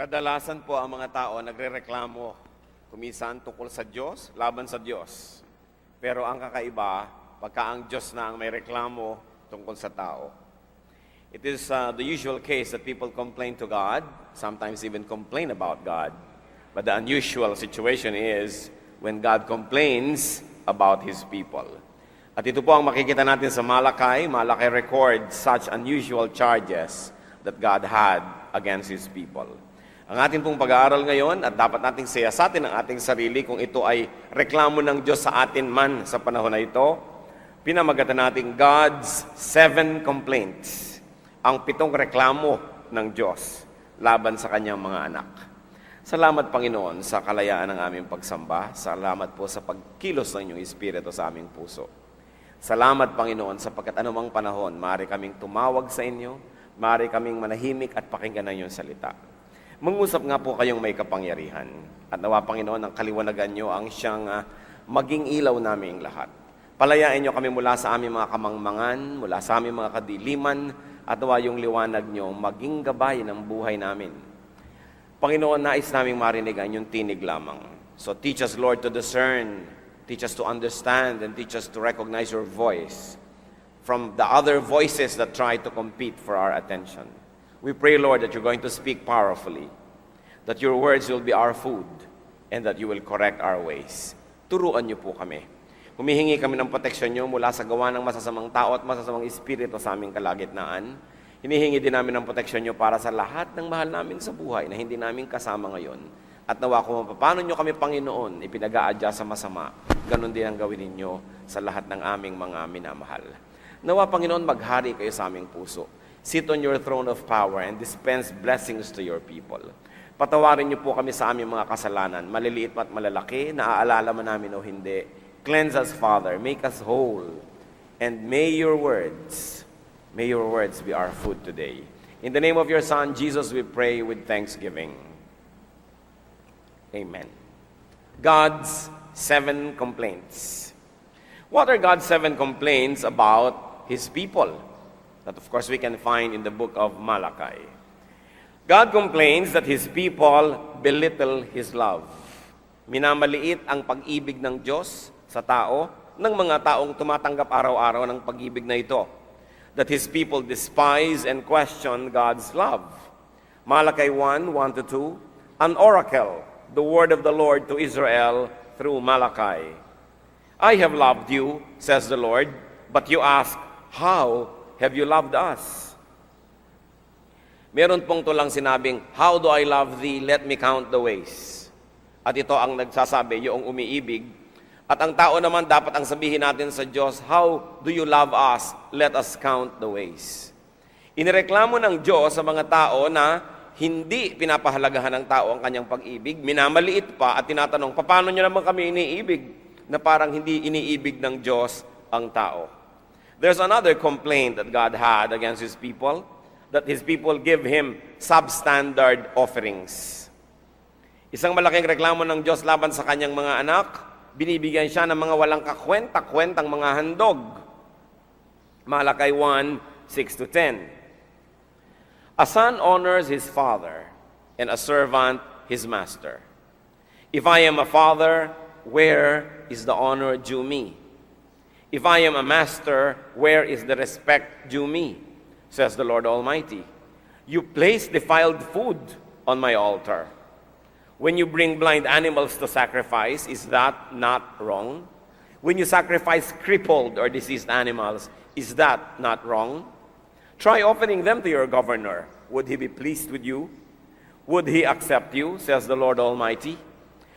Kadalasan po ang mga tao nagrereklamo kumisan tungkol sa Diyos, laban sa Diyos. Pero ang kakaiba, pagka ang Diyos na ang may reklamo tungkol sa tao. It is the usual case that people complain to God, sometimes even complain about God. But the unusual situation is when God complains about His people. At ito po ang makikita natin sa Malakay. Malakay records such unusual charges that God had against His people. Ang ating pong pag-aaral ngayon at dapat nating siyasatin ang ating sarili kung ito ay reklamo ng Diyos sa atin man sa panahon na ito. Pinamagatan natin God's 7 complaints, ang 7 reklamo ng Diyos laban sa kanyang mga anak. Salamat Panginoon sa kalayaan ng aming pagsamba. Salamat po sa pagkilos ng inyong Espiritu sa aming puso. Salamat Panginoon sapagkat anumang panahon, maaari kaming tumawag sa inyo, maaari kaming manahimik at pakinggan ng inyong salita. Mangusap nga po kayong may kapangyarihan. At nawa Panginoon, ang kaliwanagan nyo ang siyang maging ilaw naming lahat. Palayain nyo kami mula sa aming mga kamangmangan, mula sa aming mga kadiliman, at nawa yung liwanag nyo maging gabay ng buhay namin. Panginoon, nais naming marinig ang inyong tinig lamang. So teach us, Lord, to discern, teach us to understand, and teach us to recognize your voice from the other voices that try to compete for our attention. We pray, Lord, that you're going to speak powerfully, that your words will be our food, and that you will correct our ways. Turuan niyo po kami. Humihingi kami ng proteksyon niyo mula sa gawa ng masasamang tao at masasamang espiritu sa aming kalagitnaan. Hinihingi din namin ng proteksyon niyo para sa lahat ng mahal namin sa buhay na hindi namin kasama ngayon. At nawa kung paano niyo kami, Panginoon, ipinag-aadya sa masama, ganun din ang gawin ninyo sa lahat ng aming mga minamahal. Nawa, Panginoon, maghari kayo sa aming puso. Sit on your throne of power and dispense blessings to your people. Patawarin niyo po kami sa aming mga kasalanan, maliliit at malalaki, naaalala man namin o hindi. Cleanse us, Father, make us whole, and may your words be our food today. In the name of your Son, Jesus, we pray with thanksgiving. Amen. God's 7 complaints. What are God's 7 complaints about His people? That of course we can find in the book of Malachi. God complains that His people belittle His love. Minamaliit ang pag-ibig ng Diyos sa tao ng mga taong tumatanggap araw-araw ng pag-ibig na ito. That His people despise and question God's love. Malachi 1:1-2, an oracle, the word of the Lord to Israel through Malachi. I have loved you, says the Lord, but you ask, how have you loved us? Meron pong tulang sinabing, how do I love thee? Let me count the ways. At ito ang nagsasabi, yung umiibig. At ang tao naman, dapat ang sabihin natin sa Diyos, how do you love us? Let us count the ways. Inireklamo ng Diyos sa mga tao na hindi pinapahalagahan ng tao ang kanyang pag-ibig, minamaliit pa at tinatanong, paano nyo naman kami iniibig? Na parang hindi iniibig ng Diyos ang tao. There's another complaint that God had against His people, that His people give Him substandard offerings. Isang malaking reklamo ng Diyos laban sa kanyang mga anak, binibigyan siya ng mga walang kakwenta-kwentang mga handog. Malakay 1:6-10. A son honors his father, and a servant his master. If I am a father, where is the honor due me? If I am a master, where is the respect due me? Says the Lord Almighty. You place defiled food on my altar. When you bring blind animals to sacrifice, is that not wrong? When you sacrifice crippled or diseased animals, is that not wrong? Try offering them to your governor. Would he be pleased with you? Would he accept you, says the Lord Almighty?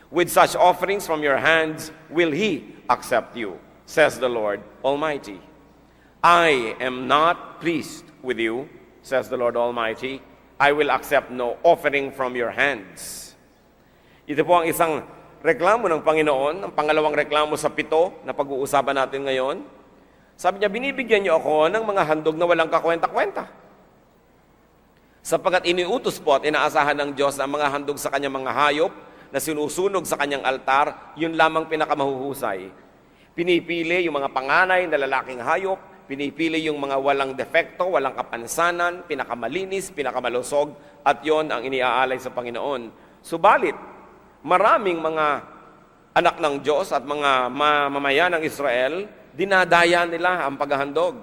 With such offerings from your hands, will he accept you? Says the Lord Almighty. I am not pleased with you, says the Lord Almighty. I will accept no offering from your hands. Ito po ang isang reklamo ng Panginoon, ang pangalawang reklamo sa 7 na pag-uusapan natin ngayon. Sabi niya, binibigyan niyo ako ng mga handog na walang kakwenta-kwenta. Sapagkat iniutos po at inaasahan ng Diyos ang mga handog sa kanyang mga hayop na sinusunog sa kanyang altar, yun lamang pinakamahuhusay. Pinipili yung mga panganay na lalaking hayop, pinipili yung mga walang defekto, walang kapansanan, pinakamalinis, pinakamalusog, at yon ang iniaalay sa Panginoon. Subalit, maraming mga anak ng Diyos at mga mamamayan ng Israel, dinadaya nila ang paghahandog.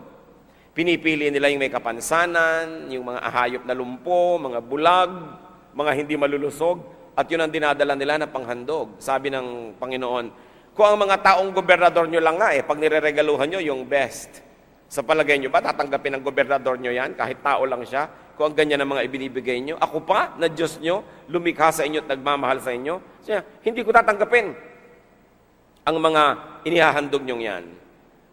Pinipili nila yung may kapansanan, yung mga ahayop na lumpo, mga bulag, mga hindi malulusog, at yun ang dinadala nila na panghandog. Sabi ng Panginoon, kung ang mga taong gobernador nyo lang nga pag nireregaluhan nyo yung best, sa palagay nyo ba, tatanggapin ng gobernador nyo yan, kahit tao lang siya, kung ang ganyan ang mga ibinibigay nyo? Ako pa, na Diyos nyo, lumikha sa inyo at nagmamahal sa inyo? Siya, hindi ko tatanggapin ang mga inihahandog nyo yan.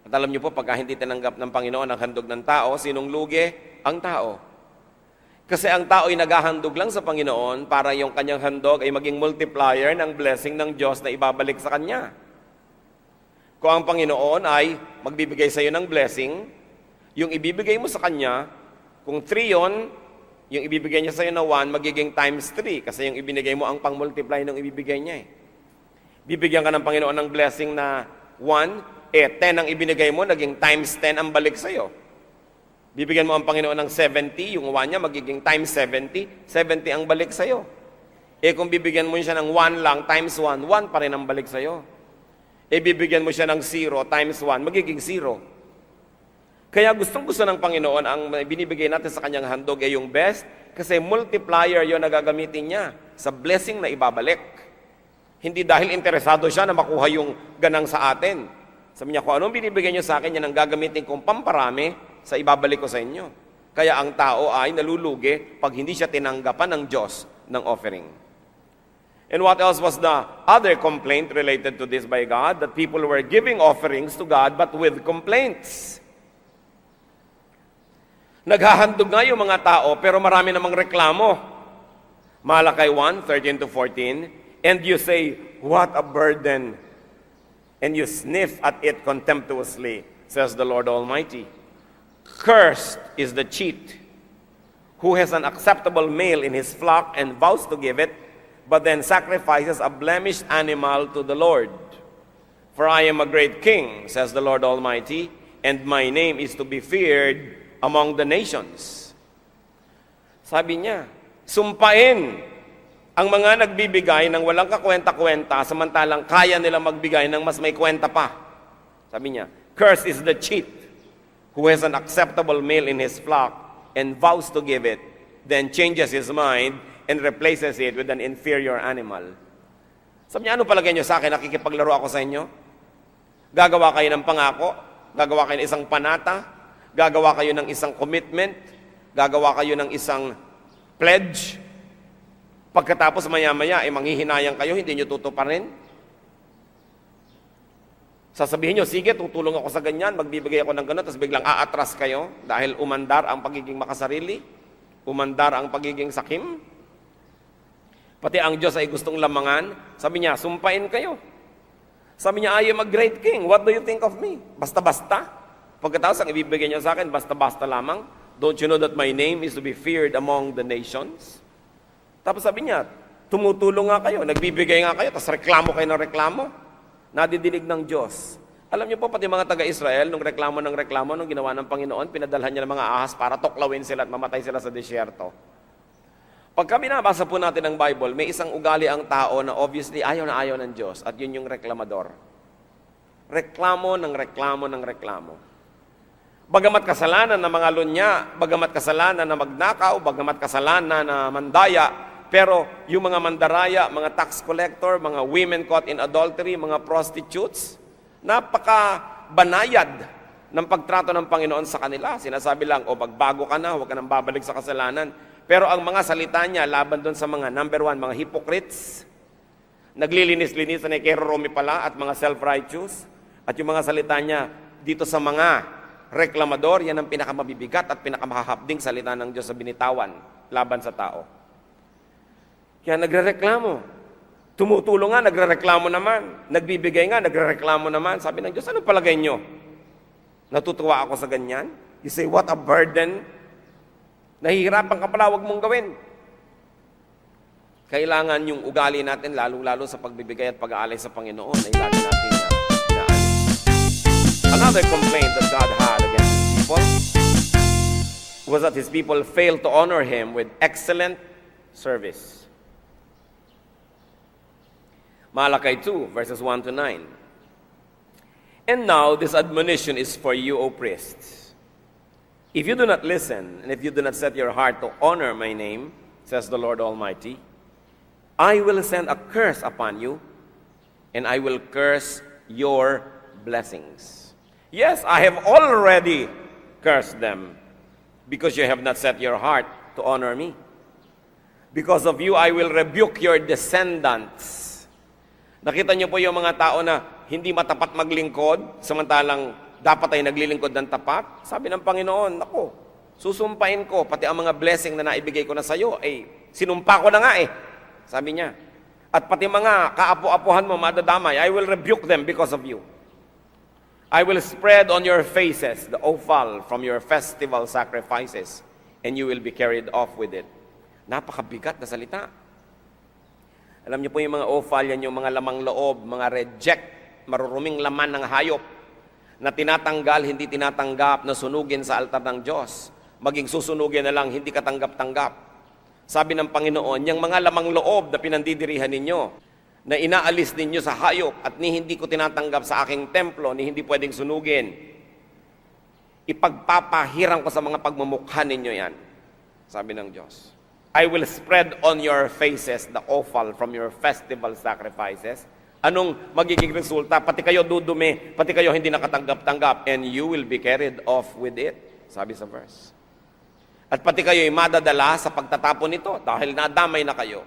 At alam nyo po, pagka hindi tinanggap ng Panginoon ang handog ng tao, sinong lugi? Ang tao. Kasi ang tao ay naghahandog lang sa Panginoon para yung kanyang handog ay maging multiplier ng blessing ng Diyos na ibabalik sa Kanya. Kung ang Panginoon ay magbibigay sa iyo ng blessing, yung ibibigay mo sa Kanya, kung 3 yon, yung ibibigay niya sa iyo na 1, magiging times 3 kasi yung ibinigay mo ang pang-multiply ng ibibigay niya. Bibigyan ka ng Panginoon ng blessing na 1, 10 ang ibinigay mo, naging times 10 ang balik sa iyo. Bibigyan mo ang Panginoon ng 70, yung 1 niya magiging times 70, 70 ang balik sa iyo. Kung bibigyan mo siya ng 1 lang, times 1, 1 pa rin ang balik sa iyo. Bibigyan mo siya ng 0 times 1, magiging 0. Kaya gustong-gusto ng Panginoon, ang binibigay natin sa kanyang handog ay yung best, kasi multiplier yon na gagamitin niya sa blessing na ibabalik. Hindi dahil interesado siya na makuha yung ganang sa atin. Sabi niya, kung anong binibigay niyo sa akin, yan ang gagamitin kong pamparami sa ibabalik ko sa inyo. Kaya ang tao ay nalulugi pag hindi siya tinanggapan ng Diyos ng offering. And what else was the other complaint related to this by God? That people were giving offerings to God but with complaints. Naghahandog nga yung mga tao pero marami namang reklamo. Malakay 1:13-14, and you say, what a burden, and you sniff at it contemptuously, says the Lord Almighty. Cursed is the cheat who has an acceptable male in his flock and vows to give it, but then sacrifices a blemished animal to the Lord. For I am a great king, says the Lord Almighty, and my name is to be feared among the nations. Sabi niya, sumpain ang mga nagbibigay ng walang kakwenta-kwenta, samantalang kaya nilang magbigay ng mas may kwenta pa. Sabi niya, cursed is the cheat who has an acceptable male in his flock and vows to give it, then changes his mind and replaces it with an inferior animal. Sabi niya, ano palagay niyo sa akin? Nakikipaglaro ako sa inyo? Gagawa kayo ng pangako? Gagawa kayo ng isang panata? Gagawa kayo ng isang commitment? Gagawa kayo ng isang pledge? Pagkatapos maya-maya, manghihinayang kayo, hindi niyo tutuparin? Sasabihin niyo, sige, tutulong ako sa ganyan, magbibigay ako ng gano'n, tapos biglang aatras kayo dahil umandar ang pagiging makasarili? Umandar ang pagiging sakim? Pati ang Diyos ay gustong lamangan. Sabi niya, sumpain kayo. Sabi niya, I am a great king. What do you think of me? Basta-basta. Pagkatapos, ang ibibigay niya sa akin, basta-basta lamang. Don't you know that my name is to be feared among the nations? Tapos sabi niya, tumutulong nga kayo, nagbibigay nga kayo, tapos reklamo kayo ng reklamo. Nadidinig ng Diyos. Alam niyo po, pati mga taga-Israel, nung reklamo nung ginawa ng Panginoon, pinadalhan niya ng mga ahas para tuklawin sila at mamatay sila sa desyerto. Pag kami nabasa po natin ang Bible, may isang ugali ang tao na obviously ayaw na ayaw ng Diyos at yun yung reklamador. Reklamo ng reklamo ng reklamo. Bagamat kasalanan na mga lunya, bagamat kasalanan na magnakaw, bagamat kasalanan na mandaya, pero yung mga mandaraya, mga tax collector, mga women caught in adultery, mga prostitutes, napaka-banayad ng pagtrato ng Panginoon sa kanila. Sinasabi lang, magbago ka na, huwag ka nang babalik sa kasalanan. Pero ang mga salita niya, laban doon sa mga, number 1, mga hypocrites, naglilinis-linis na kay Romy pala, at mga self-righteous, at yung mga salita niya, dito sa mga reklamador, yan ang pinakamabibigat at pinakamahahabding salita ng Diyos sa binitawan, laban sa tao. Kaya nagrereklamo. Tumutulong nga, nagrereklamo naman. Nagbibigay nga, nagrereklamo naman. Sabi ng Diyos, ano palagay nyo? Natutuwa ako sa ganyan? You say, what a burden. Nahihirapan ka pala, huwag mong gawin. Kailangan yung ugali natin, lalong-lalo sa pagbibigay at pag-aalay sa Panginoon, ay lagi natin inaan. Another complaint that God had against was that his people failed to honor him with excellent service. Malachi 2, verses 1 to 9. And now this admonition is for you, O priests. If you do not listen, and if you do not set your heart to honor my name, says the Lord Almighty, I will send a curse upon you, and I will curse your blessings. Yes, I have already cursed them, because you have not set your heart to honor me. Because of you, I will rebuke your descendants. Nakita niyo po yung mga tao na hindi matapat maglingkod, samantalang dapat ay naglilingkod ng tapat? Sabi ng Panginoon, ako, susumpain ko, pati ang mga blessing na naibigay ko na sa iyo, sinumpa ko na nga sabi niya. At pati mga kaapu-apuhan mo, madadamay, I will rebuke them because of you. I will spread on your faces the offal from your festival sacrifices, and you will be carried off with it. Napakabigat na salita. Alam niyo po yung mga offal, yan yung mga lamang loob, mga reject, maruruming laman ng hayop, na tinatanggal, hindi tinatanggap, na sunugin sa altar ng Diyos. Maging susunugin na lang, hindi katanggap-tanggap. Sabi ng Panginoon, yung mga lamang loob na pinandidirihan ninyo, na inaalis ninyo sa hayop at ni hindi ko tinatanggap sa aking templo, ni hindi pwedeng sunugin, ipagpapahiram ko sa mga pagmumukha ninyo yan. Sabi ng Diyos. I will spread on your faces the offal from your festival sacrifices. Anong magiging resulta? Pati kayo dudumi, pati kayo hindi nakatanggap-tanggap, and you will be carried off with it. Sabi sa verse. At pati kayo'y madadala sa pagtatapon nito dahil nadamay na kayo.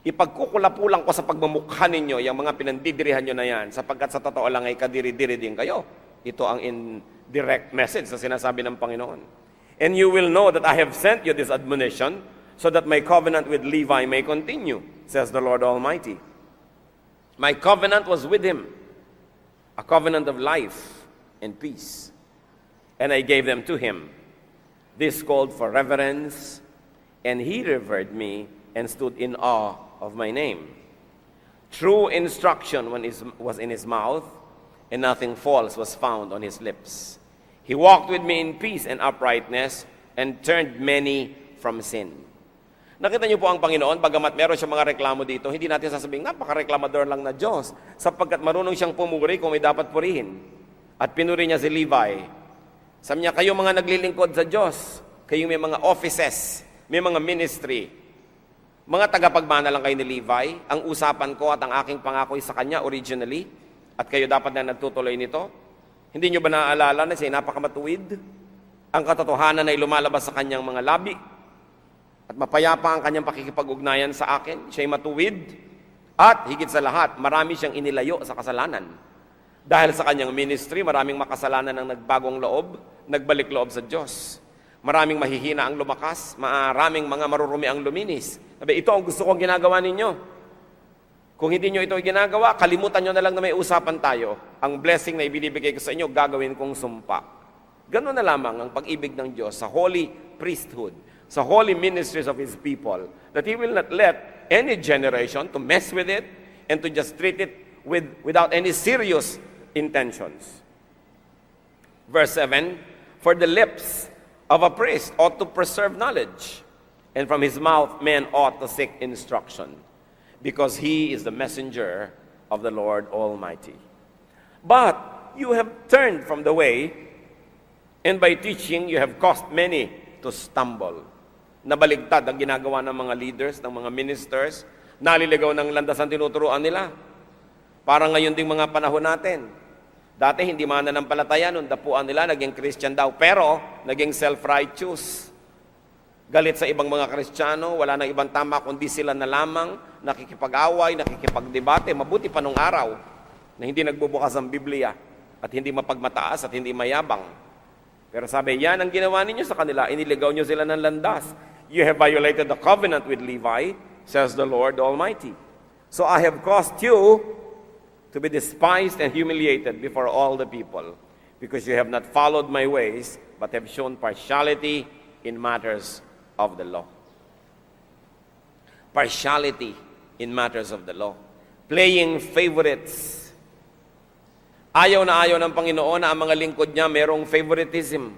Ipagkukulapulang ko sa pagmumukha ninyo yung mga pinandidirihan nyo na yan, sapagkat sa totoo lang ay kadiri-diri din kayo. Ito ang indirect message na sinasabi ng Panginoon. And you will know that I have sent you this admonition so that my covenant with Levi may continue, says the Lord Almighty. My covenant was with him, a covenant of life and peace. And I gave them to him. This called for reverence, and he revered me and stood in awe of my name. True instruction was in his mouth, and nothing false was found on his lips. He walked with me in peace and uprightness, and turned many from sin. Nakita niyo po ang Panginoon, bagamat meron siya mga reklamo dito, hindi natin sasabihin, napaka-reklamador lang na Diyos, sapagkat marunong siyang pumuri kung may dapat purihin. At pinuri niya si Levi. Sabi niya, kayo mga naglilingkod sa Diyos, kayo may mga offices, may mga ministry, mga tagapagmana lang kayo ni Levi, ang usapan ko at ang aking pangako'y sa kanya originally, at kayo dapat na nagtutuloy nito. Hindi niyo ba naaalala na siya napakamatuwid? Ang katotohanan ay lumalabas sa kanyang mga labi, at mapayapa ang kanyang pakikipag-ugnayan sa akin. Siya'y matuwid. At higit sa lahat, marami siyang inilayo sa kasalanan. Dahil sa kanyang ministry, maraming makasalanan ang nagbagong loob, nagbalik loob sa Diyos. Maraming mahihina ang lumakas, maraming mga marurumi ang luminis. Sabi, ito ang gusto kong ginagawa ninyo. Kung hindi nyo ito ginagawa, kalimutan nyo na lang na may usapan tayo. Ang blessing na ibinibigay ko sa inyo, gagawin kong sumpa. Ganoon na lamang ang pag-ibig ng Diyos sa holy priesthood, sa holy ministries of His people, that He will not let any generation to mess with it and to just treat it without any serious intentions. Verse 7, for the lips of a priest ought to preserve knowledge, and from his mouth men ought to seek instruction, because he is the messenger of the Lord Almighty. But you have turned from the way, and by teaching you have caused many to stumble. Nabaligtad ang ginagawa ng mga leaders, ng mga ministers, naliligaw ng landas ang tinuturuan nila. Parang ngayon ding mga panahon natin. Dati hindi mananampalataya, nung dapuan nila, naging Christian daw, pero naging self-righteous. Galit sa ibang mga Kristiyano, wala nang ibang tama kundi sila na lamang, nakikipag-away, nakikipagdebate, mabuti pa nung araw na hindi nagbubukas ang Biblia at hindi mapagmataas at hindi mayabang. Pero sabi, yan ang ginawa ninyo sa kanila, iniligaw nyo sila ng landas. You have violated the covenant with Levi, says the Lord Almighty. So I have caused you to be despised and humiliated before all the people, because you have not followed my ways, but have shown partiality in matters of the law. Partiality in matters of the law. Playing favorites. Ayaw na ayaw ng Panginoon na ang mga lingkod niya merong favoritism.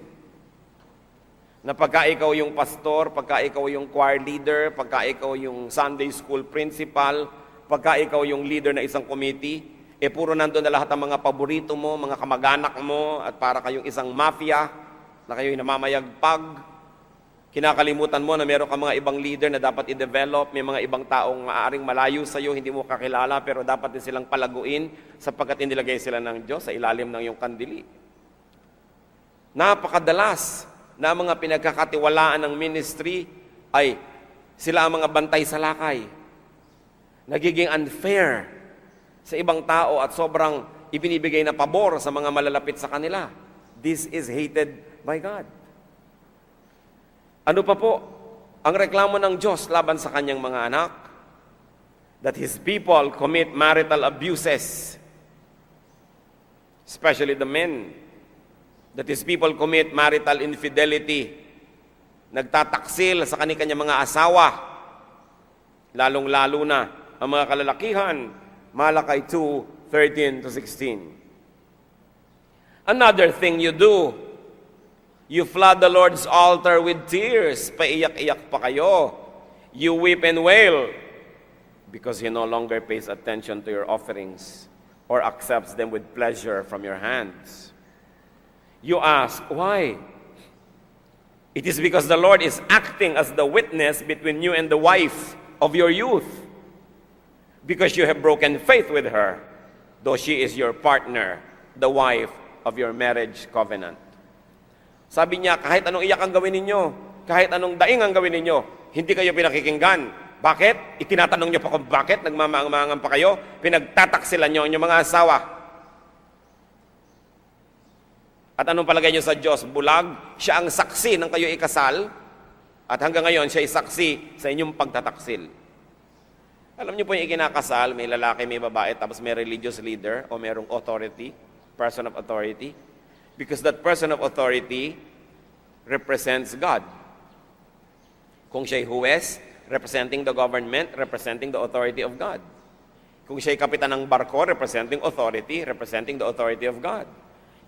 Na pagka ikaw yung pastor, pagka ikaw yung choir leader, pagka ikaw yung Sunday school principal, pagka ikaw yung leader na isang committee, puro nandun na lahat ng mga paborito mo, mga kamag-anak mo, at para kayong isang mafia na kayo'y namamayagpag. Kinakalimutan mo na meron ka mga ibang leader na dapat i-develop, may mga ibang taong maaaring malayo sa iyo, hindi mo kakilala, pero dapat din silang palaguin sapagkat inilagay sila ng Diyos sa ilalim ng iyong kandili. Napakadalas na mga pinagkakatiwalaan ng ministry ay sila ang mga bantay sa lakay. Nagiging unfair sa ibang tao at sobrang ibinibigay na pabor sa mga malalapit sa kanila. This is hated by God. Ano pa po ang reklamo ng Diyos laban sa kanyang mga anak? That His people commit marital abuses, especially the men. That His people commit marital infidelity. Nagtataksil sa kanyang mga asawa, lalong-lalo na ang mga kalalakihan. Malakay 2:13-16. Another thing you do, you flood the Lord's altar with tears. Paiyak-iyak pa kayo. You weep and wail because He no longer pays attention to your offerings or accepts them with pleasure from your hands. You ask, why? It is because the Lord is acting as the witness between you and the wife of your youth. Because you have broken faith with her, though she is your partner, the wife of your marriage covenant. Sabi niya, kahit anong iyak ang gawin ninyo, kahit anong daing ang gawin ninyo, hindi kayo pinakikinggan. Bakit? Itinatanong niyo pa kung bakit, nagmamaang-maangan pa kayo, pinagtataksilan niyo ang inyong mga asawa. At anong palagay niyo sa Diyos? Bulag, siya ang saksi ng kayo ikasal, at hanggang ngayon, siya ay saksi sa inyong pagtataksil. Alam niyo po yung ikinakasal, may lalaki, may babae, tapos may religious leader, o merong authority, person of authority. Because that person of authority represents God. Kung siya'y huwes, representing the government, representing the authority of God. Kung siya'y kapitan ng barko, representing authority, representing the authority of God.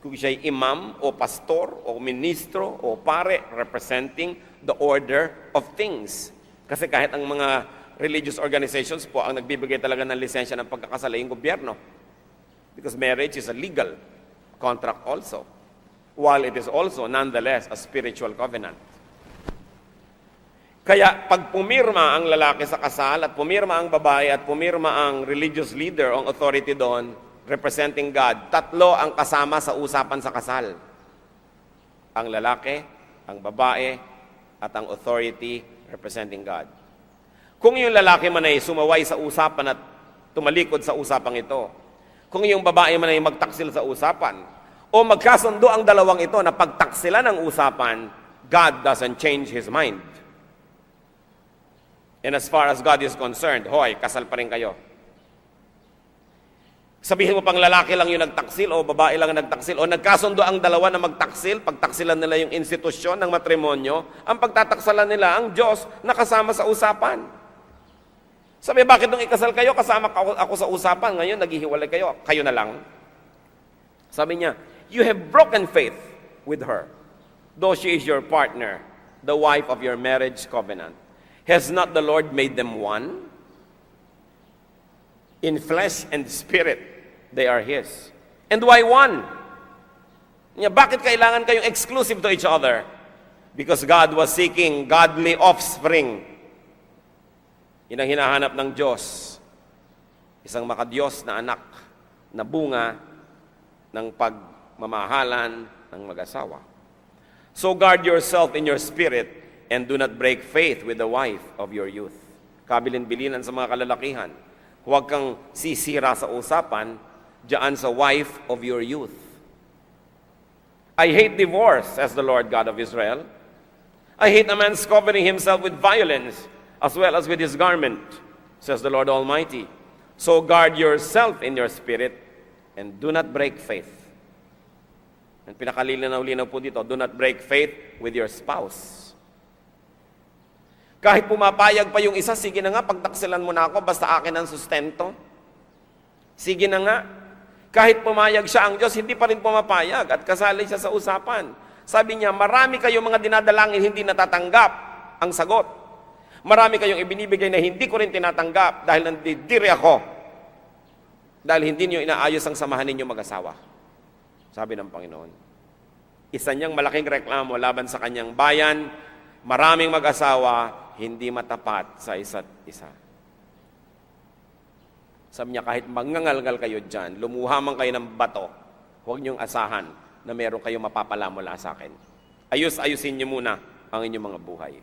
Kung siya'y imam o pastor o ministro o pare, representing the order of things. Kasi kahit ang mga religious organizations po ang nagbibigay talaga ng lisensya ng pagkakasal ay yung gobyerno. Because marriage is a legal contract also, while it is also nonetheless a spiritual covenant. Kaya pag pumirma ang lalaki sa kasal at pumirma ang babae at pumirma ang religious leader o authority doon, representing God, tatlo ang kasama sa usapan sa kasal. Ang lalaki, ang babae, at ang authority representing God. Kung yung lalaki man ay sumaway sa usapan at tumalikod sa usapang ito, kung yung babae man ay magtaksil sa usapan, o magkasundo ang dalawang ito na pagtaksilan ng usapan, God doesn't change His mind. And as far as God is concerned, hoy, kasal pa rin kayo. Sabihin mo pang lalaki lang yung nagtaksil o babae lang ang nagtaksil o nagkasundo ang dalawa na magtaksil, pagtaksilan nila yung institusyon ng matrimonyo, ang pagtataksalan nila ang Diyos na kasama sa usapan. Sabi, bakit nung ikasal kayo, kasama ako sa usapan, ngayon naghihiwalay kayo, kayo na lang? Sabi niya, you have broken faith with her, though she is your partner, the wife of your marriage covenant. Has not the Lord made them one? In flesh and spirit, they are His. And why one? Bakit kailangan kayong exclusive to each other? Because God was seeking godly offspring. Yun ang hinahanap ng Diyos. Isang makadiyos na anak na bunga ng pagmamahalan ng mag-asawa. So guard yourself in your spirit and do not break faith with the wife of your youth. Kabilin-bilinan sa mga kalalakihan. Huwag kang sisira sa usapan diyan sa wife of your youth. I hate divorce, says the Lord God of Israel. I hate a man's covering himself with violence as well as with his garment, says the Lord Almighty. So guard yourself in your spirit and do not break faith. And pinakalinaw-linaw po dito, do not break faith with your spouse. Kahit pumapayag pa yung isa, sige na nga, pagtaksilan mo na ako, basta akin ang sustento. Sige na nga. Kahit pumayag siya ang Diyos, hindi pa rin pumapayag at kasali siya sa usapan. Sabi niya, marami kayong mga dinadalangin hindi natatanggap ang sagot. Marami kayong ibinibigay na hindi ko rin tinatanggap dahil nandidiri ako. Dahil hindi niyo inaayos ang samahan ninyo mag-asawa. Sabi ng Panginoon. Isa niyang malaking reklamo laban sa kanyang bayan, maraming mag-asawa, hindi matapat sa isa't isa. Sabi niya, kahit mangangalgal kayo dyan, lumuha man kayo ng bato, huwag niyong asahan na meron kayong mapapala mula sa akin. Ayusin niyo muna ang inyong mga buhay.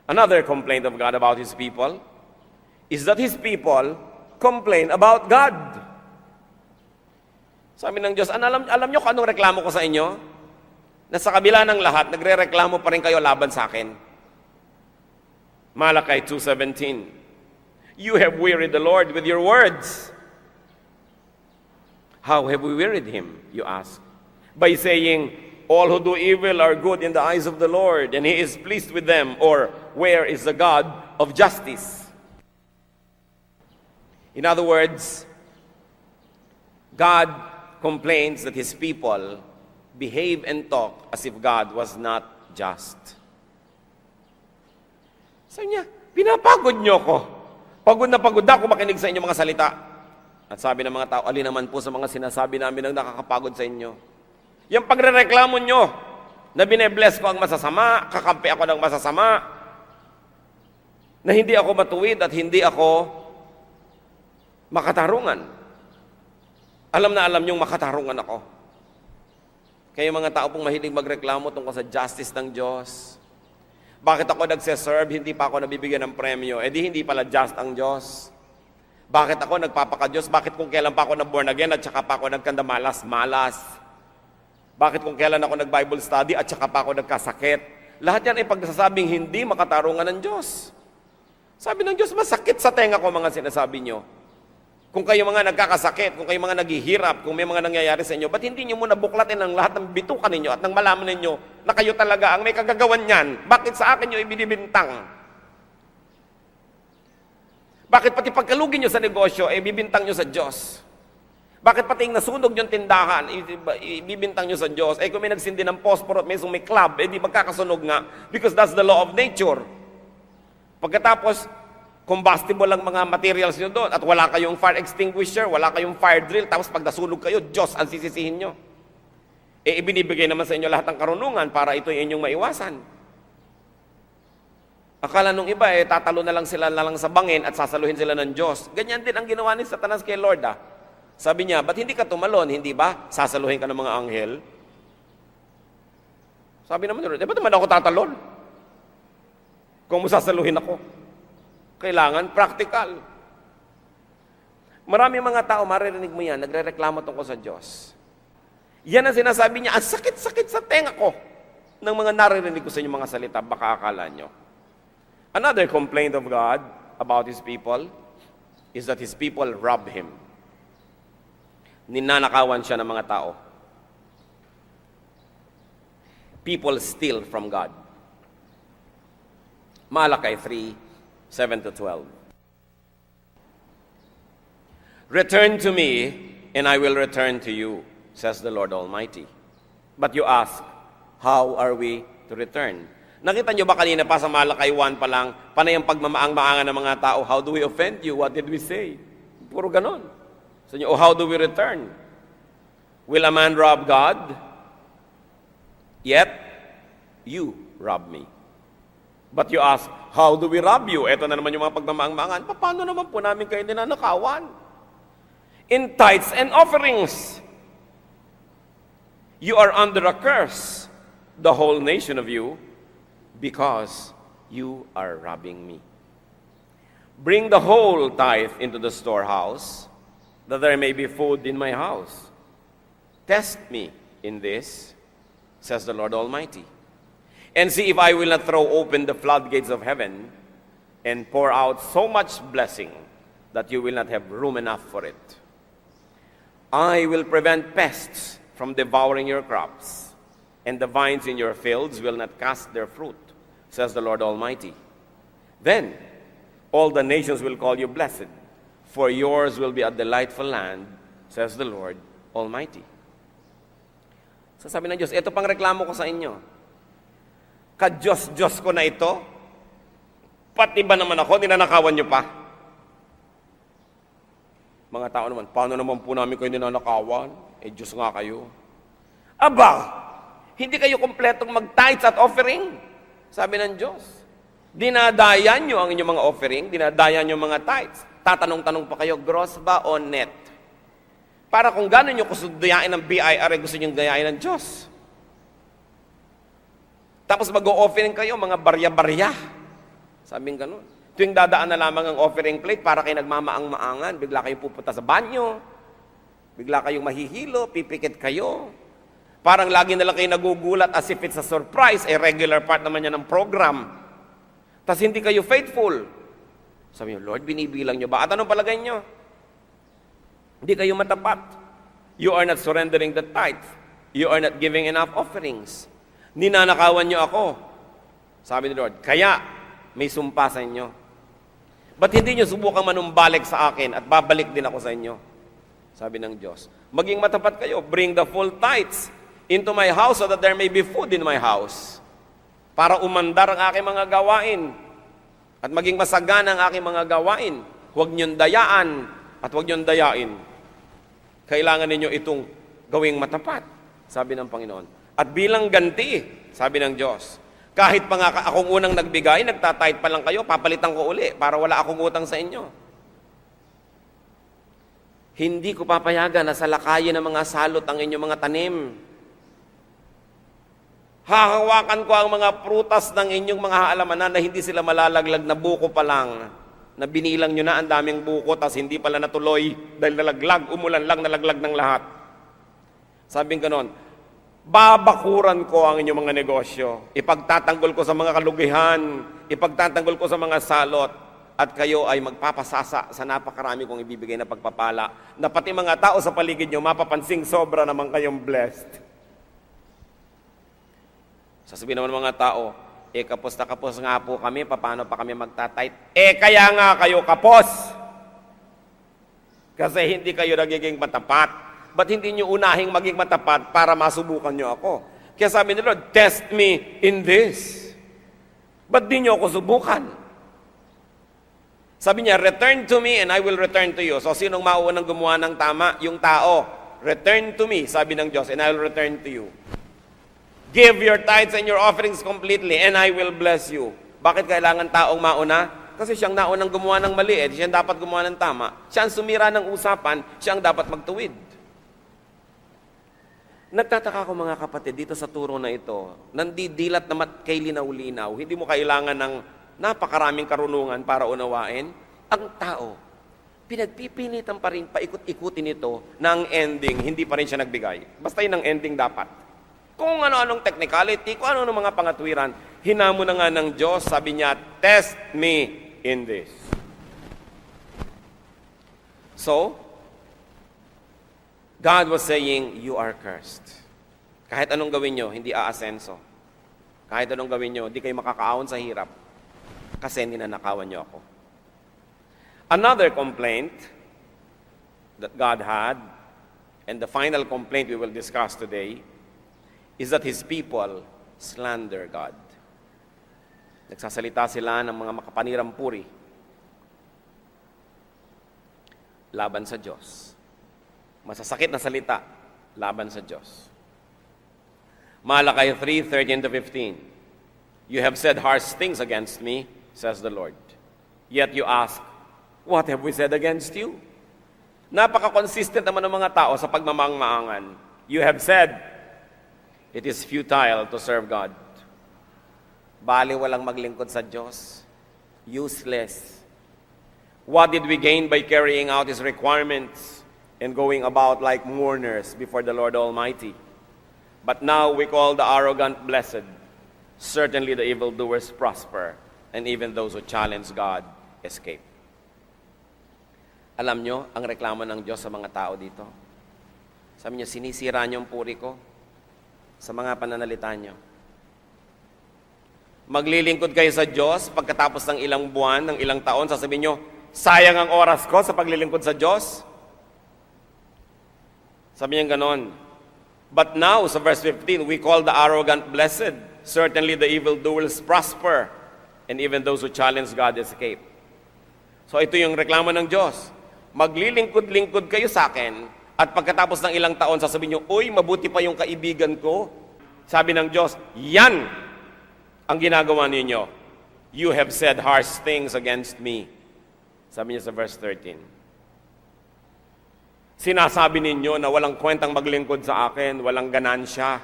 Another complaint of God about His people is that His people complain about God. Sabi ng Diyos, alam niyo kung anong reklamo ko sa inyo? Na sa kabila ng lahat, nagre-reklamo pa rin kayo laban sa akin. Malakay 2:17. You have wearied the Lord with your words. How have we wearied Him, you ask? By saying, all who do evil are good in the eyes of the Lord, and He is pleased with them, or where is the God of justice? In other words, God complains that His people behave and talk as if God was not just. Sabi niya, pinapagod niyo ko. Pagod na pagod ako makinig sa inyong mga salita. At sabi ng mga tao, alin naman po sa mga sinasabi namin ang nakakapagod sa inyo? Yung pagrereklamo nyo na binebless ko ang masasama, kakampi ako ng masasama, na hindi ako matuwid at hindi ako makatarungan. Alam na alam nyong makatarungan ako. Kaya mga tao pong mahilig magreklamo tungkol sa justice ng Diyos. Bakit ako nagseserve, hindi pa ako nabibigyan ng premyo? Eh di hindi pala just ang Diyos. Bakit ako nagpapaka-Diyos? Bakit kung kailan pa ako na-born again at saka pa ako nagkandamalas-malas? Bakit kung kailan ako nag-Bible study at saka pa ako nagkasakit? Lahat yan ay pagsasabing hindi makatarungan ng Diyos. Sabi ng Diyos, masakit sa tenga ko mga sinasabi nyo. Kung kayo mga nagkakasakit, kung kayo mga naghihirap, kung may mga nangyayari sa inyo, ba't hindi nyo muna buklatin ang lahat ng bitukan ninyo at nang malaman ninyo na kayo talaga ang may kagagawan niyan? Bakit sa akin nyo ibinibintang? Bakit pati pagkalugin nyo sa negosyo, bibintang nyo sa Diyos? Bakit pati yung nasunog yung tindahan, ibibintang nyo sa Diyos? Kung may nagsindi ng posporo at may club, di magkakasunog nga. Because that's the law of nature. Pagkatapos, combustible lang mga materials nyo doon at wala kayong fire extinguisher, wala kayong fire drill, tapos pag nasunog kayo, Diyos ang sisisihin nyo. Ibinibigay naman sa inyo lahat ng karunungan para ito yung inyong maiwasan. Akala nung iba, tatalo na lang sila sa bangin at sasaluhin sila ng Diyos. Ganyan din ang ginawa ni Satanas kay Lord, Sabi niya, ba't hindi ka tumalon? Hindi ba? Sasaluhin ka ng mga anghel? Sabi naman ni Lord, ba't naman ako tatalon? Kung mo sasaluhin ako. Kailangan practical. Marami mga tao, maririnig mo yan, nagre-reklamo tungkol sa Diyos. Yan ang sinasabi niya, ang sakit-sakit sa tenga ko ng mga naririnig ko sa inyong mga salita, baka akala nyo. Another complaint of God about His people is that His people rob Him. Ninanakawan siya ng mga tao. People steal from God. Malakay 3:7-12. Return to me, and I will return to you, says the Lord Almighty. But you ask, how are we to return? Nakita nyo ba kanina pa sa Malakay 1 pa lang, panay ang pagmamaang-maangan ng mga tao, how do we offend you? What did we say? Puro ganon. So, how do we return? Will a man rob God? Yet, you rob me. But you ask, how do we rob you? Ito na naman yung mga pagmamaang-maangan. Paano naman po namin kayo ninanakawan? In tithes and offerings. You are under a curse, the whole nation of you, because you are robbing me. Bring the whole tithe into the storehouse, that there may be food in my house. Test me in this, says the Lord Almighty, and see if I will not throw open the floodgates of heaven and pour out so much blessing that you will not have room enough for it. I will prevent pests from devouring your crops, and the vines in your fields will not cast their fruit, says the Lord Almighty. Then all the nations will call you blessed, for yours will be a delightful land, says the Lord Almighty. Sasabi ng Diyos, ito pang reklamo ko sa inyo. Ka-Diyos-Diyos ko na ito, pati ba naman ako, ninanakawan nyo pa? Mga tao naman, paano naman po namin kayo ninanakawan? Diyos nga kayo. Aba, hindi kayo kompletong mag-tithes at offering. Sabi ng Diyos. Dinadayan nyo ang inyong mga offering, dinadayan nyo mga tithes. Tatanong-tanong pa kayo, gross ba o net? Para kung gano'n nyo kusudayain ng BIR, gusto nyo gayain ng Diyos. Tapos mag-o-offering kayo, mga barya-barya. Sabing gano'n. Tuwing dadaan na lamang ang offering plate, para kayo nagmamaang-maangan, bigla kayo pupunta sa banyo, bigla kayong mahihilo, pipikit kayo. Parang lagi na lang kayo nagugulat as if it's a surprise, regular part naman yan ng program. Tapos hindi kayo faithful. Sabi niyo, Lord, binibilang niyo ba? At anong palagay niyo? Hindi kayo matapat. You are not surrendering the tithe. You are not giving enough offerings. Ninanakawan niyo ako. Sabi ni Lord, kaya may sumpa sa inyo. Ba't hindi niyo subukang manumbalik sa akin at babalik din ako sa inyo? Sabi ng Diyos, maging matapat kayo. Bring the full tithes into my house so that there may be food in my house. Para umandar ang aking mga gawain at maging masagana ang aking mga gawain. Huwag niyong dayaan at huwag niyong dayain. Kailangan ninyo itong gawing matapat, sabi ng Panginoon. At bilang ganti, sabi ng Diyos, kahit pa nga akong unang nagbigay, nagtatayt pa lang kayo, papalitan ko uli para wala akong utang sa inyo. Hindi ko papayagan na salakayin ng mga salot ang inyong mga tanim. Hahawakan ko ang mga prutas ng inyong mga haalamanan na hindi sila malalaglag na buko pa lang. Na binilang nyo na ang daming buko, tas hindi pala natuloy dahil nalaglag, umulan lang, nalaglag ng lahat. Sabing ganon, babakuran ko ang inyong mga negosyo. Ipagtatanggol ko sa mga kalugihan, ipagtatanggol ko sa mga salot, at kayo ay magpapasasa sa napakarami kong ibibigay na pagpapala, na pati mga tao sa paligid nyo mapapansing sobra naman kayong blessed. Sasabihin naman ng mga tao, kapos na kapos nga po kami, paano pa kami magtatayt? Kaya nga kayo kapos! Kasi hindi kayo nagiging matapat. Ba't hindi nyo unahing maging matapat para masubukan nyo ako? Kaya sabi ni Lord, test me in this. Ba't di nyo ako subukan? Sabi niya, return to me and I will return to you. So, sinong mauunang gumawa ng tama? Yung tao. Return to me, sabi ng Diyos, and I will return to you. Give your tithes and your offerings completely, and I will bless you. Bakit kailangan taong mauna? Kasi siyang naunang gumawa ng mali, siyang dapat gumawa ng tama. Siyang sumira ng usapan, siyang dapat magtuwid. Nagtataka ko mga kapatid, dito sa turo na ito, nandidilat na kay linaw-linaw, hindi mo kailangan ng napakaraming karunungan para unawain. Ang tao, pinagpipilitan pa rin paikot-ikutin ito na ang ending, hindi pa rin siya nagbigay. Basta yun ang ending dapat. Kung ano-anong technicality, kung ano-anong mga pangatwiran, hinamo na nga ng Diyos, sabi niya, test me in this. So, God was saying, you are cursed. Kahit anong gawin nyo, hindi aasenso. Kahit anong gawin nyo, hindi kayo makakaahon sa hirap. Kasi ninanakawan nyo ako. Another complaint that God had, and the final complaint we will discuss today, is that His people slander God. Nagsasalita sila ng mga makapanirang puri laban sa Diyos. Masasakit na salita laban sa Diyos. Malakay 3:13-15. You have said harsh things against me, says the Lord. Yet you ask, what have we said against you? Napaka-consistent naman ng mga tao sa pagmamangmaangan. You have said, it is futile to serve God. Bali walang maglingkod sa Diyos. Useless. What did we gain by carrying out His requirements and going about like mourners before the Lord Almighty? But now we call the arrogant blessed. Certainly the evildoers prosper, and even those who challenge God escape. Alam nyo, ang reklamo ng Diyos sa mga tao dito. Sabi niyo, sinisira niyo ang puri ko sa mga pananalita nyo. Maglilingkod kayo sa Diyos pagkatapos ng ilang buwan, ng ilang taon, sasabihin nyo, sayang ang oras ko sa paglilingkod sa Diyos. Sabi niya ganon, But now, sa verse 15, we call the arrogant blessed. Certainly the evildoers prosper, and even those who challenge God escape. So ito yung reklamo ng Diyos. Maglilingkod-lingkod kayo sa akin, at pagkatapos ng ilang taon, sasabihin nyo, uy, mabuti pa yung kaibigan ko. Sabi ng Diyos, yan ang ginagawa ninyo. You have said harsh things against me. Sabi niya sa verse 13. Sinasabi ninyo na walang kwentang maglingkod sa akin, walang ganansya.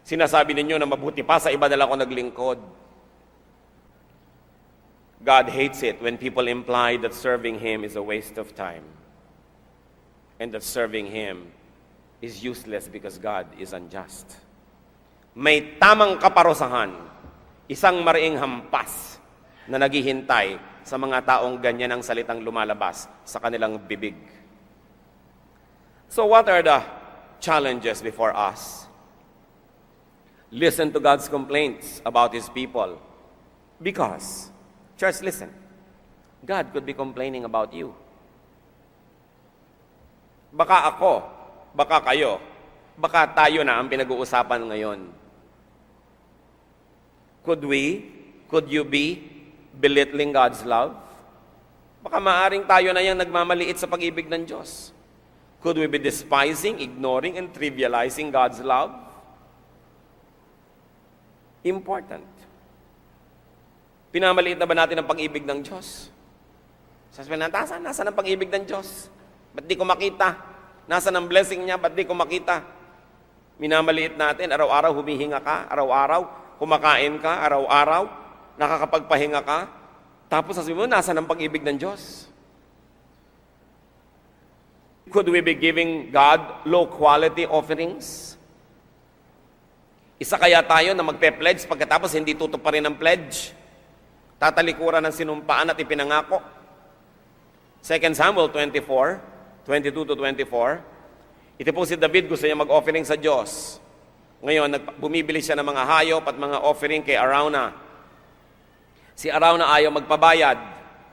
Sinasabi ninyo na mabuti pa sa iba na lang ako naglingkod. God hates it when people imply that serving Him is a waste of time and that serving Him is useless because God is unjust. May tamang kaparusahan, isang mariing hampas na naghihintay sa mga taong ganyan ang salitang lumalabas sa kanilang bibig. So what are the challenges before us? Listen to God's complaints about His people. Because, church, listen, God could be complaining about you. Baka ako, baka kayo, baka tayo na ang pinag-uusapan ngayon. Could you be belittling God's love? Baka maaring tayo na yung nagmamaliit sa pag-ibig ng Diyos. Could we be despising, ignoring, and trivializing God's love? Important. Pinamaliit na ba natin ang pag-ibig ng Diyos? Sasabihin natin, nasaan ang pag-ibig ng Diyos? Ba't di ko makita? Nasaan ang blessing niya? Ba't di ko makita? Minamaliit natin, araw-araw humihinga ka, araw-araw kumakain ka, araw-araw nakakapagpahinga ka. Tapos sasabihin mo, nasaan ang pag-ibig ng Diyos? Could we be giving God low-quality offerings? Isa kaya tayo na magpe-pledge pagkatapos hindi tutuparin ang pledge? Tatalikuran ng sinumpaan at ipinangako. 2 Samuel 24, 22 to 24. Ito po si David, gusto niya mag-offering sa Diyos. Ngayon, bumibili siya ng mga hayop at mga offering kay Arauna. Si Arauna ayaw magpabayad.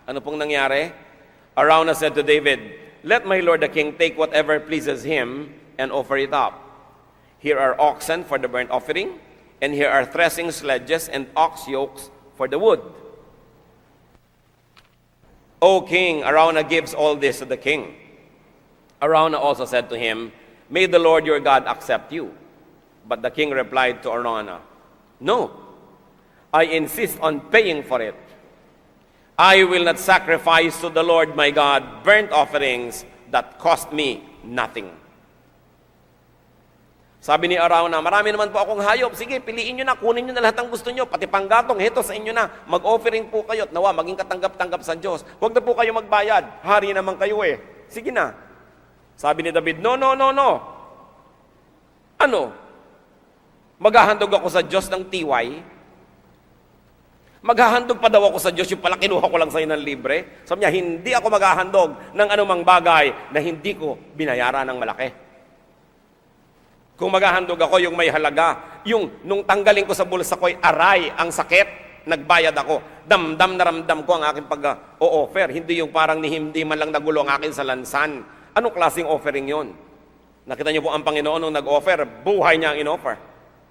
Ano pong nangyari? Arauna said to David, "Let my lord the king take whatever pleases him and offer it up. Here are oxen for the burnt offering, and here are threshing sledges and ox yokes for the wood." O king, Arauna gives all this to the king. Arauna also said to him, "May the Lord your God accept you." But the king replied to Arauna, "No, I insist on paying for it. I will not sacrifice to the Lord my God burnt offerings that cost me nothing." Sabi ni Arauna, marami naman po akong hayop. Sige, piliin nyo na, kunin nyo na lahat ng gusto nyo. Pati panggatong, heto sa inyo na. Mag-offering po kayo at nawa, maging katanggap-tanggap sa Diyos. Huwag na po kayo magbayad. Hari naman kayo eh. Sige na. Sabi ni David, no. Ano? Maghahandog ako sa Diyos ng tiway? Maghahandog pa daw ako sa Diyos, yung pala kinuha ko lang sa'yo ng libre? Sabi niya, hindi ako maghahandog ng anumang bagay na hindi ko binayaran ng malaki. Kung maghahandog ako, yung may halaga, yung nung tanggalin ko sa bulsa ko'y aray ang sakit, nagbayad ako. Damdam na ramdam ko ang aking pag-o-offer. Hindi yung parang hindi man lang nagulo ang akin sa lansan. Anong klaseng offering yon? Nakita niyo po ang Panginoon nung nag-offer, buhay niya ang in-offer.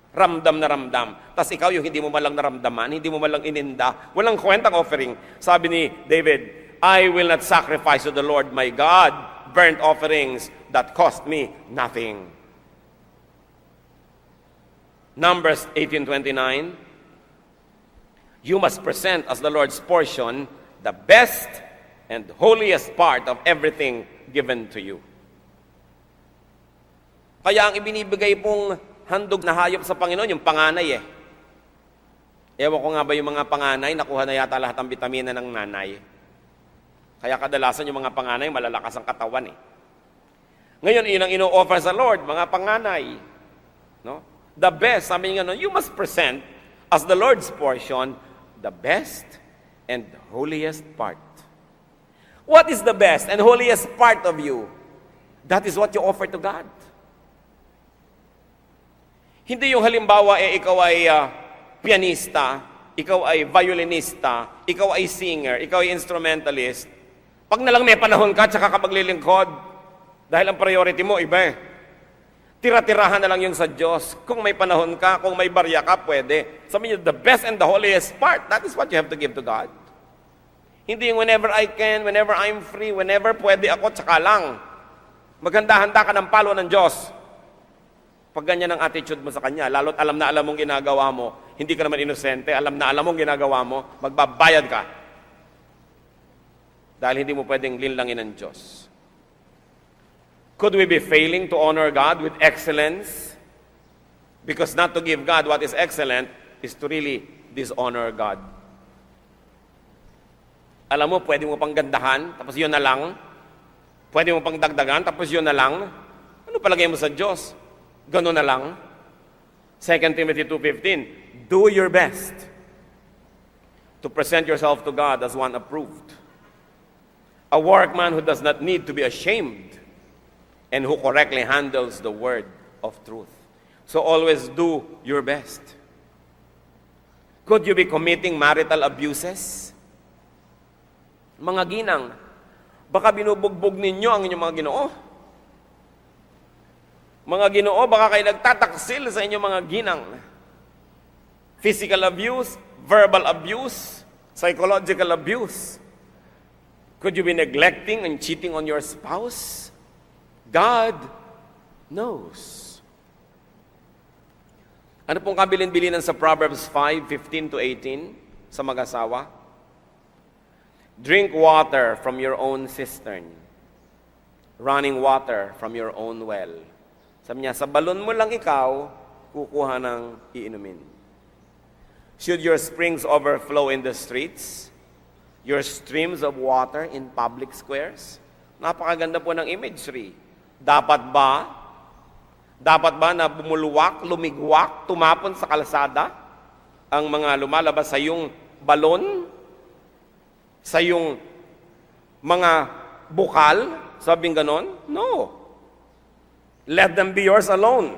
Ramdam na ramdam. Tapos ikaw yung hindi mo man lang naramdaman, hindi mo man lang ininda, walang kwentang offering. Sabi ni David, I will not sacrifice to the Lord my God burnt offerings that cost me nothing. Numbers 18:29, you must present as the Lord's portion the best and holiest part of everything given to you. Kaya ang ibinibigay pong handog na hayop sa Panginoon, yung panganay eh. Ewan ko nga ba yung mga panganay, nakuha na yata lahat ang bitamina ng nanay. Kaya kadalasan yung mga panganay, malalakas ang katawan eh. Ngayon, yun ang ino-offer sa Lord, mga panganay. No? The best, sabi niya, you must present as the Lord's portion, the best and holiest part. What is the best and holiest part of you? That is what you offer to God. Hindi yung halimbawa, ikaw ay pianista, ikaw ay violinista, ikaw ay singer, ikaw ay instrumentalist. Pag na lang may panahon ka, tsaka ka maglilingkod. Dahil ang priority mo, iba eh. Tira-tirahan na lang yung sa Diyos. Kung may panahon ka, kung may barya ka, pwede. Sabi niyo, the best and the holiest part, that is what you have to give to God. Hindi yung whenever I can, whenever I'm free, whenever pwede ako, tsaka lang. Maghanda-handa ka ng palo ng Diyos. Pag ganyan ang attitude mo sa Kanya, lalo't alam na alam mong ginagawa mo, hindi ka naman inosente, alam na alam mong ginagawa mo, magbabayad ka. Dahil hindi mo pwedeng linlangin ng Diyos. Could we be failing to honor God with excellence? Because not to give God what is excellent is to really dishonor God. Alam mo, pwede mo pang gandahan, tapos yun na lang. Pwede mo pang dagdagan, tapos yun na lang. Ano palagay mo sa Diyos? Ganun na lang. 2 Timothy 2:15, do your best to present yourself to God as one approved. A workman who does not need to be ashamed and who correctly handles the word of truth. So always do your best. Could you be committing marital abuses? Mga ginang, baka binubugbog ninyo ang inyong mga ginoo. Mga ginoo, baka kayo nagtataksil sa inyong mga ginang. Physical abuse, verbal abuse, psychological abuse. Could you be neglecting and cheating on your spouse? God knows. Ano pong kabilin-bilinan sa Proverbs 5:15 to 18 sa mag-asawa? Drink water from your own cistern, running water from your own well. Sabi niya, sa balon mo lang ikaw, kukuha ng iinumin. Should your springs overflow in the streets, your streams of water in public squares? Napakaganda po ng imagery. Dapat ba na bumulwak, lumigwak, tumapon sa kalsada ang mga lumalabas sa iyong balon, sa iyong mga bukal? Sabing ganon? No. Let them be yours alone.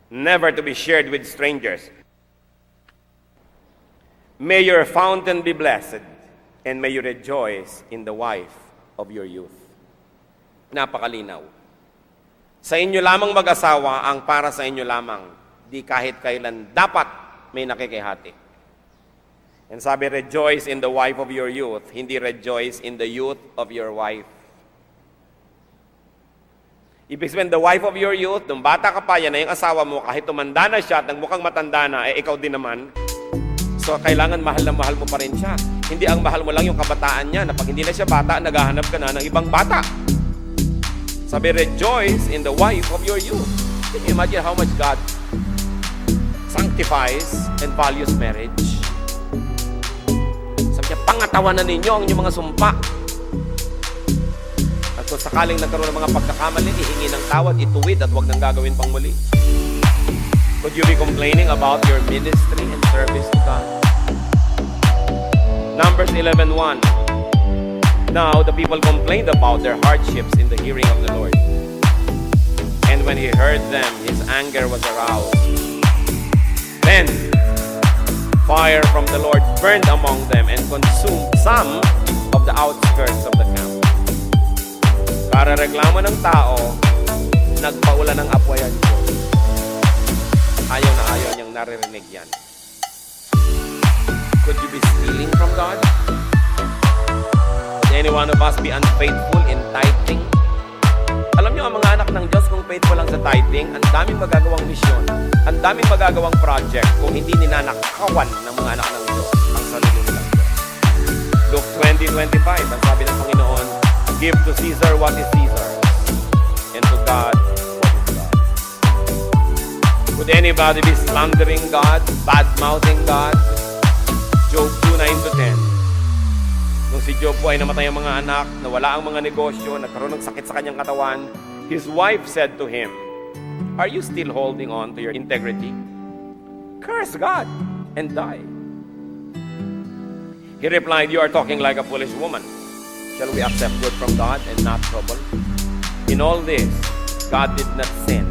Never to be shared with strangers. May your fountain be blessed, and may you rejoice in the wife of your youth. Napakalinaw. Sa inyo lamang mag-asawa ang para sa inyo lamang. Di kahit kailan dapat may nakikihati. And sabi, rejoice in the wife of your youth, hindi rejoice in the youth of your wife. Ibig sabihin, the wife of your youth, nung bata ka pa, yan na yung asawa mo, kahit tumanda na siya at nagmukhang matanda na, ikaw din naman. So, kailangan mahal na mahal mo pa rin siya. Hindi ang mahal mo lang yung kabataan niya, na pag hindi na siya bata, naghahanap ka na ng ibang bata. Sabi, rejoice in the wife of your youth. Can you imagine how much God sanctifies and values marriage? Sabi niya, pangatawanan ninyo ang inyong mga sumpa. At kung sakaling nagkaroon ng mga pagkakamali, ihingi ng tawad, ituwid at huwag nang gagawin pang muli. Could you be complaining about your ministry and service to God? Numbers 11:1. Now the people complained about their hardships in the hearing of the Lord. And when he heard them, his anger was aroused. Then fire from the Lord burned among them and consumed some of the outskirts of the camp. Para reklamo ng tao, nagpaulan ng apoy ang Diyos. Ayaw na ayaw niyang naririnig yan. Could you be stealing from God? Could any one of us be unfaithful in tithing? Alam niyo, ang mga anak ng Diyos, kung faithful lang sa tithing, ang daming magagawang misyon, ang daming magagawang project kung hindi ninanakawan ng mga anak ng Diyos ang sarili nilang Diyos. Luke 20:25, ang sabi ng Panginoon, give to Caesar what is Caesar, and to God what is God. Would anybody be slandering God, bad-mouthing God? Job 2:9-10. Nung si Job po ay namatay ang mga anak, nawala ang mga negosyo, nagkaroon ng sakit sa kanyang katawan, his wife said to him, are you still holding on to your integrity? Curse God and die. He replied, you are talking like a foolish woman. Shall we accept good from God and not trouble? In all this, God did not sin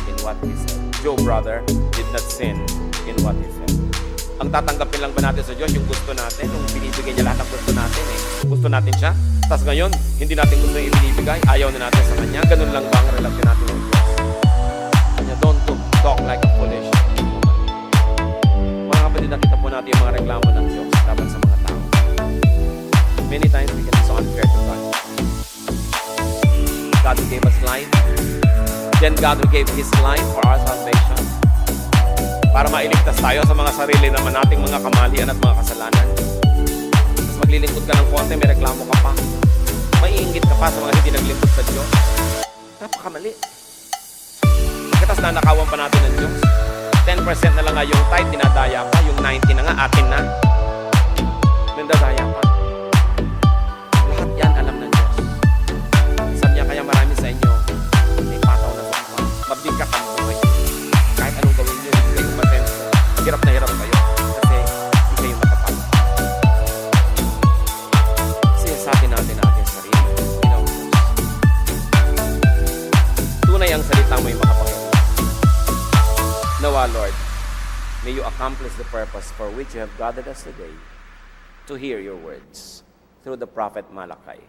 in what He said. Job, brother, did not sin in what He said. Ang tatanggapin lang ba natin sa Diyos yung gusto natin? Nung binibigay niya lahat ng gusto natin, gusto natin siya? Tapos ngayon, hindi natin gusto yung ibinibigay, ayaw na natin sa Kanya. Ganun lang ba ang relasyon natin ng Diyos? Kanya, don't talk like a foolish woman. Mga kapatid, nakita po natin yung mga reklamo ng Diyos laban sa mga tao. Many times we can be so unfair to God. God who gave us life, then God who gave His life for our salvation, para mailigtas tayo sa mga sarili naman nating mga kamalian at mga kasalanan. Tapos maglilingkod ka ng konti, may reklamo ka pa. Maiinggit ka pa sa mga hindi naglingkod sa Diyos. Napakamali. Pagkatas nanakawan pa natin ng Diyos, 10% na lang nga yung tithe, dinadaya pa. Yung 90 na nga, atin na. Nandadaya pa. Lahat yan alam ng Diyos. Sabi niya, kaya marami sa inyo, may pataw na sa mga. Mabigka kang buhay. Kahit anong gawin nyo, hindi kayo matenso. Hirap na hirap kayo. Kasi hindi kayo matapat. Kasi sa atin natin sarili. Tunay ang salita mo yung makapangyarihan. Nawa, Lord, may you accomplish the purpose for which you have gathered us today to hear your words through the prophet Malachi.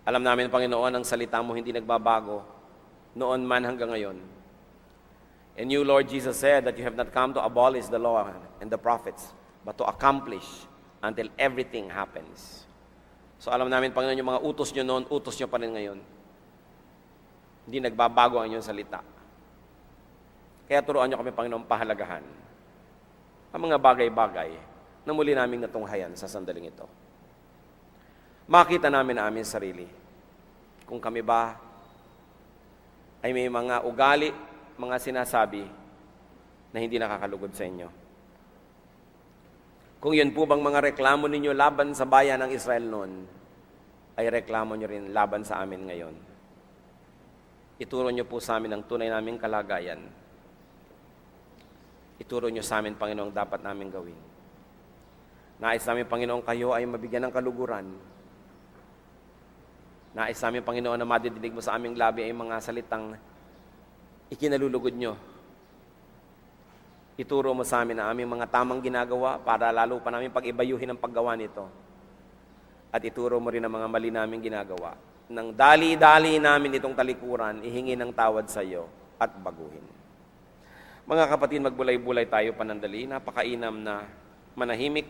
Alam namin, Panginoon, ang salita mo hindi nagbabago noon man hanggang ngayon. And you, Lord Jesus, said that you have not come to abolish the law and the prophets, but to accomplish until everything happens. So alam namin, Panginoon, yung mga utos nyo noon, utos nyo pa rin ngayon. Hindi nagbabago ang inyong salita. Kaya turuan nyo kami, Panginoon, pahalagahan ang mga bagay-bagay na muli naming natunghayan sa sandaling ito. Makita namin na aming sarili kung kami ba ay may mga ugali, mga sinasabi na hindi nakakalugod sa inyo. Kung yun po bang mga reklamo ninyo laban sa bayan ng Israel noon, ay reklamo nyo rin laban sa amin ngayon. Ituro nyo po sa amin ang tunay naming kalagayan. Ituro nyo sa amin, Panginoon, dapat namin gawin. Nais namin, Panginoon, kayo ay mabigyan ng kaluguran. Nais namin, Panginoon, na madidinig mo sa aming labi ay mga salitang ikinalulugod nyo. Ituro mo sa amin ang aming mga tamang ginagawa para lalo pa namin pag-ibayuhin ang paggawa nito. At ituro mo rin ang mga mali naming ginagawa. Nang dali-dali namin itong talikuran, ihingi ng tawad sa iyo at baguhin. Mga kapatid, magbulay-bulay tayo panandali. Napakainam na manahimik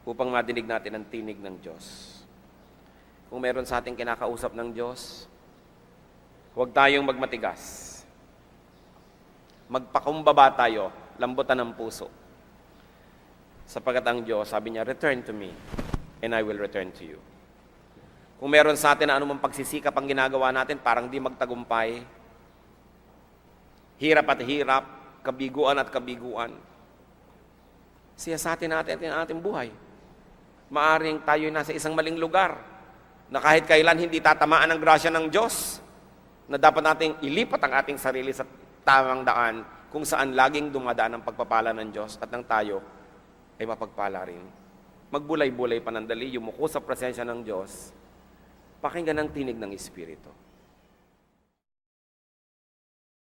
upang madinig natin ang tinig ng Diyos. Kung meron sa ating kinakausap ng Diyos, huwag tayong magmatigas. Magpakumbaba tayo, lambutan ng puso. Sapagkat ang Diyos, sabi niya, return to me, and I will return to you. Kung meron sa atin na anumang pagsisikap ang ginagawa natin, parang di magtagumpay, hirap at hirap, kabiguan at kabiguan, siyasatin natin ang ating buhay. Maaring tayo nasa isang maling lugar, na kahit kailan hindi tatamaan ang grasya ng Diyos, na dapat nating ilipat ang ating sarili sa tamang daan kung saan laging dumadaan ang pagpapala ng Diyos at nang tayo ay mapagpala rin. Magbulay-bulay panandali, yumuko sa presensya ng Diyos, pakinggan ang tinig ng Espiritu.